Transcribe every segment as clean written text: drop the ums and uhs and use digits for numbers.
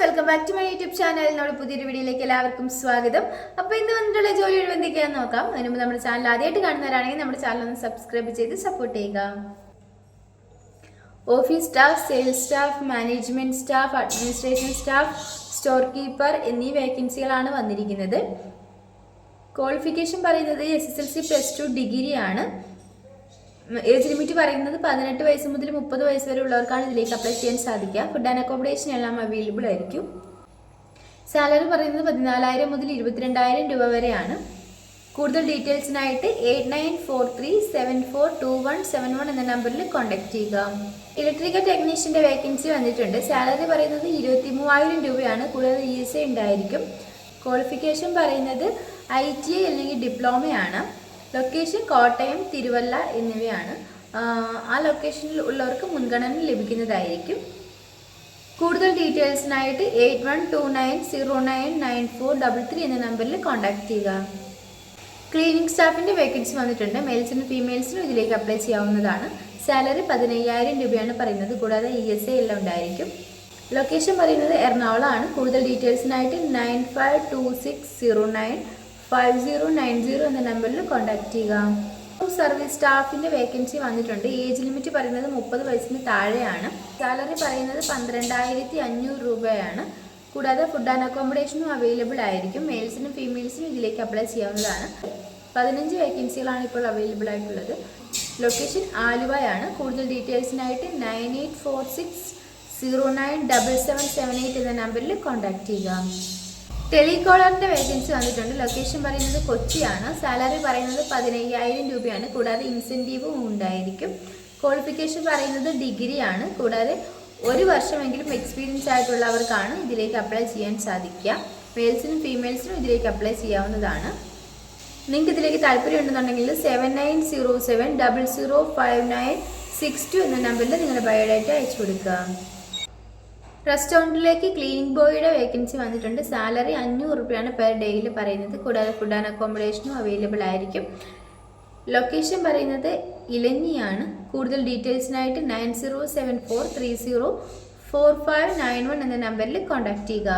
Welcome back to my YouTube channel. നമ്മുടെ പുതിയൊരു വീഡിയോയിലേക്ക് എല്ലാവർക്കും സ്വാഗതം. അപ്പോൾ ഇന്ന് വന്നിട്ടുള്ള ജോലികൾ എന്തൊക്കെയാണെന്ന് നോക്കാം. അതിന് മുമ്പ് നമ്മുടെ ചാനൽ ആദ്യമായിട്ട് കാണുന്നവരാണെങ്കിൽ നമ്മുടെ ചാനൽ ഒന്ന് സബ്സ്ക്രൈബ് ചെയ്ത് സപ്പോർട്ട് ചെയ്യുക. Office staff, sales staff, management staff, administration staff, store keeper എന്നീ വേക്കൻസികളാണ് വന്നിരിക്കുന്നത്. ക്വാളിഫിക്കേഷൻ പറയുന്നത് SSLC +2 ഡിഗ്രിയാണ്. ഏജ് ലിമിറ്റ് പറയുന്നത് 18 വയസ്സ് മുതൽ 30 വയസ്സ് വരെ ഉള്ളവർക്കാണ് ഇതിലേക്ക് അപ്ലൈ ചെയ്യാൻ സാധിക്കുക. ഫുഡ് ആൻഡ് അക്കോമഡേഷൻ എല്ലാം അവൈലബിൾ ആയിരിക്കും. സാലറി പറയുന്നത് 14,000 മുതൽ 22,000 രൂപ വരെയാണ്. കൂടുതൽ ഡീറ്റെയിൽസിനായിട്ട് 8943742171 എന്ന നമ്പറിൽ കോൺടാക്ട് ചെയ്യുക. ഇലക്ട്രിക്കൽ ടെക്നീഷ്യൻ്റെ വേക്കൻസി വന്നിട്ടുണ്ട്. സാലറി പറയുന്നത് 23,000 രൂപയാണ്. കൂടാതെ ESA ഉണ്ടായിരിക്കും. ക്വാളിഫിക്കേഷൻ പറയുന്നത് ITI അല്ലെങ്കിൽ ഡിപ്ലോമയാണ്. ലൊക്കേഷൻ കോട്ടയം, തിരുവല്ല എന്നിവയാണ്. ആ ലൊക്കേഷനിൽ ഉള്ളവർക്ക് മുൻഗണന ലഭിക്കുന്നതായിരിക്കും. കൂടുതൽ ഡീറ്റെയിൽസിനായിട്ട് 8129099433 എന്ന നമ്പറിൽ കോൺടാക്ട് ചെയ്യുക. ക്ലീനിങ് സ്റ്റാഫിൻ്റെ വേക്കൻസി വന്നിട്ടുണ്ട്. മെയിൽസിനും ഫീമെയിൽസിനും ഇതിലേക്ക് അപ്ലൈ ചെയ്യാവുന്നതാണ്. സാലറി 15,000 രൂപയാണ് പറയുന്നത്. കൂടാതെ ESA എല്ലാം ഉണ്ടായിരിക്കും. ലൊക്കേഷൻ പറയുന്നത് എറണാകുളമാണ്. കൂടുതൽ ഡീറ്റെയിൽസിനായിട്ട് 9526095090 എന്ന നമ്പറിൽ കോൺടാക്ട് ചെയ്യുക. സർവീസ് സ്റ്റാഫിൻ്റെ വേക്കൻസി വന്നിട്ടുണ്ട്. ഏജ് ലിമിറ്റ് പറയുന്നത് 30 വയസ്സിന് താഴെയാണ്. സാലറി പറയുന്നത് 12,500 രൂപയാണ്. കൂടാതെ ഫുഡ് ആൻഡ് അക്കോമഡേഷനും അവൈലബിൾ ആയിരിക്കും. മെയിൽസിനും ഫീമെയിൽസിനും ഇതിലേക്ക് അപ്ലൈ ചെയ്യാവുന്നതാണ്. 15 വേക്കൻസികളാണ് ഇപ്പോൾ അവൈലബിൾ ആയിട്ടുള്ളത്. ലൊക്കേഷൻ ആലുവയാണ്. കൂടുതൽ ഡീറ്റെയിൽസിനായിട്ട് 9846097778 എന്ന നമ്പറിൽ കോൺടാക്ട് ചെയ്യുക. ടെലികോളറിൻ്റെ വേക്കൻസി വന്നിട്ടുണ്ട്. ലൊക്കേഷൻ പറയുന്നത് കൊച്ചിയാണ്. സാലറി പറയുന്നത് 15,000 രൂപയാണ്. കൂടാതെ ഇൻസെൻറ്റീവും ഉണ്ടായിരിക്കും. ക്വാളിഫിക്കേഷൻ പറയുന്നത് ഡിഗ്രിയാണ്. കൂടാതെ 1 വർഷമെങ്കിലും എക്സ്പീരിയൻസ് ആയിട്ടുള്ളവർക്കാണ് ഇതിലേക്ക് അപ്ലൈ ചെയ്യാൻ സാധിക്കുക. മെയിൽസിനും ഫീമെയിൽസിനും ഇതിലേക്ക് അപ്ലൈ ചെയ്യാവുന്നതാണ്. നിങ്ങൾക്ക് ഇതിലേക്ക് താല്പര്യമുണ്ടെന്നുണ്ടെങ്കിൽ 7907005962 എന്ന നമ്പറിൽ നിങ്ങളുടെ ബയോഡാറ്റ അയച്ചു കൊടുക്കുക. റെസ്റ്റോറൻറ്റിലേക്ക് ക്ലീനിങ് ബോയുടെ വേക്കൻസി വന്നിട്ടുണ്ട്. സാലറി 500 രൂപയാണ് പെർ ഡേയിൽ പറയുന്നത്. കൂടാതെ ഫുഡ് ആൻഡ് അക്കോമഡേഷനും അവൈലബിൾ ആയിരിക്കും. ലൊക്കേഷൻ പറയുന്നത് ഇലഞ്ഞിയാണ്. കൂടുതൽ ഡീറ്റെയിൽസിനായിട്ട് 9074304591 എന്ന നമ്പറിൽ കോൺടാക്ട് ചെയ്യുക.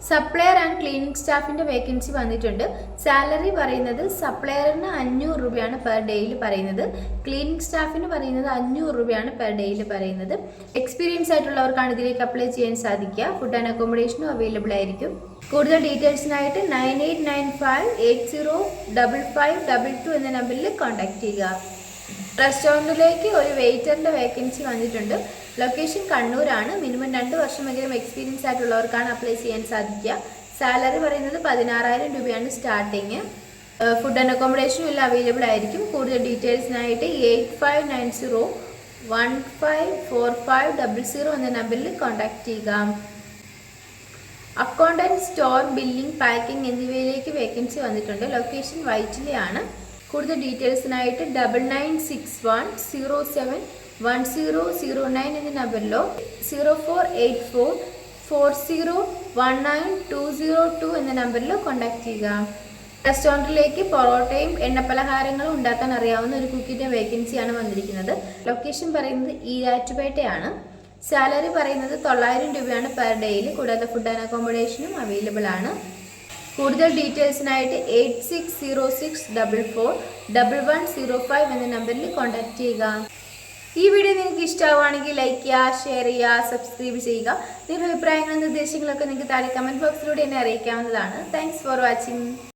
സപ്ലയർ ആൻഡ് ക്ലീനിങ് സ്റ്റാഫിൻ്റെ വേക്കൻസി വന്നിട്ടുണ്ട്. സാലറി പറയുന്നത് സപ്ലയറിന് 500 രൂപയാണ് പെർ ഡേയിൽ പറയുന്നത്. ക്ലീനിങ് സ്റ്റാഫിന് പറയുന്നത് 500 രൂപയാണ് പെർ ഡേയിൽ പറയുന്നത്. എക്സ്പീരിയൻസ് ആയിട്ടുള്ളവർക്കാണ് ഇതിലേക്ക് അപ്ലൈ ചെയ്യാൻ സാധിക്കുക. ഫുഡ് ആൻഡ് അക്കോമഡേഷനും അവൈലബിൾ ആയിരിക്കും. കൂടുതൽ ഡീറ്റെയിൽസിനായിട്ട് 9895805522 എന്ന നമ്പറിൽ കോൺടാക്ട് ചെയ്യുക. റെസ്റ്റോറൻറ്റിലേക്ക് ഒരു വെയിറ്ററിൻ്റെ വേക്കൻസി വന്നിട്ടുണ്ട്. ലൊക്കേഷൻ കണ്ണൂരാണ്. മിനിമം 2 വർഷമെങ്കിലും എക്സ്പീരിയൻസ് ആയിട്ടുള്ളവർക്കാണ് അപ്ലൈ ചെയ്യാൻ സാധിക്കുക. സാലറി പറയുന്നത് 16,000 രൂപയാണ് സ്റ്റാർട്ടിങ്. ഫുഡ് ആൻഡ് അക്കോമഡേഷനും എല്ലാം അവൈലബിൾ ആയിരിക്കും. കൂടുതൽ ഡീറ്റെയിൽസിനായിട്ട് 8590154500 എന്ന നമ്പറിൽ കോൺടാക്ട് ചെയ്യുക. അക്കൗണ്ടൻറ്റ്, സ്റ്റോർ, ബില്ലിംഗ്, പാക്കിംഗ് എന്നിവയിലേക്ക് വേക്കൻസി വന്നിട്ടുണ്ട്. ലൊക്കേഷൻ വൈറ്റിലെയാണ്. കൂടുതൽ ഡീറ്റെയിൽസിനായിട്ട് 9961071009 എന്ന നമ്പറിലോ 0484401920 എന്ന നമ്പറിലോ കോൺടാക്ട് ചെയ്യുക. റെസ്റ്റോറൻറ്റിലേക്ക് പൊറോട്ടയും എണ്ണപ്പലഹാരങ്ങളും ഉണ്ടാക്കാൻ അറിയാവുന്ന ഒരു കുക്കിൻ്റെ വേക്കൻസിയാണ് വന്നിരിക്കുന്നത്. ലൊക്കേഷൻ പറയുന്നത് ഈരാറ്റുപേട്ടയാണ്. സാലറി പറയുന്നത് 900 രൂപയാണ് പെർ ഡേയിൽ. കൂടാതെ ഫുഡ് ആൻഡ് അക്കോമഡേഷനും അവൈലബിൾ ആണ്. കൂടുതൽ ഡീറ്റെയിൽസിനായിട്ട് 8606441105 എന്ന നമ്പറിൽ കോൺടാക്ട് ചെയ്യുക. ഈ വീഡിയോ നിങ്ങൾക്ക് ഇഷ്ടമാവുകയാണെങ്കിൽ ലൈക്ക് ചെയ്യുക, ഷെയർ ചെയ്യുക, സബ്സ്ക്രൈബ് ചെയ്യുക. നിങ്ങളുടെ അഭിപ്രായങ്ങളും നിർദ്ദേശങ്ങളൊക്കെ നിങ്ങൾക്ക് താഴെ കമൻറ്റ് ബോക്സിലൂടെ എന്നെ അറിയിക്കാവുന്നതാണ്. Thanks for watching.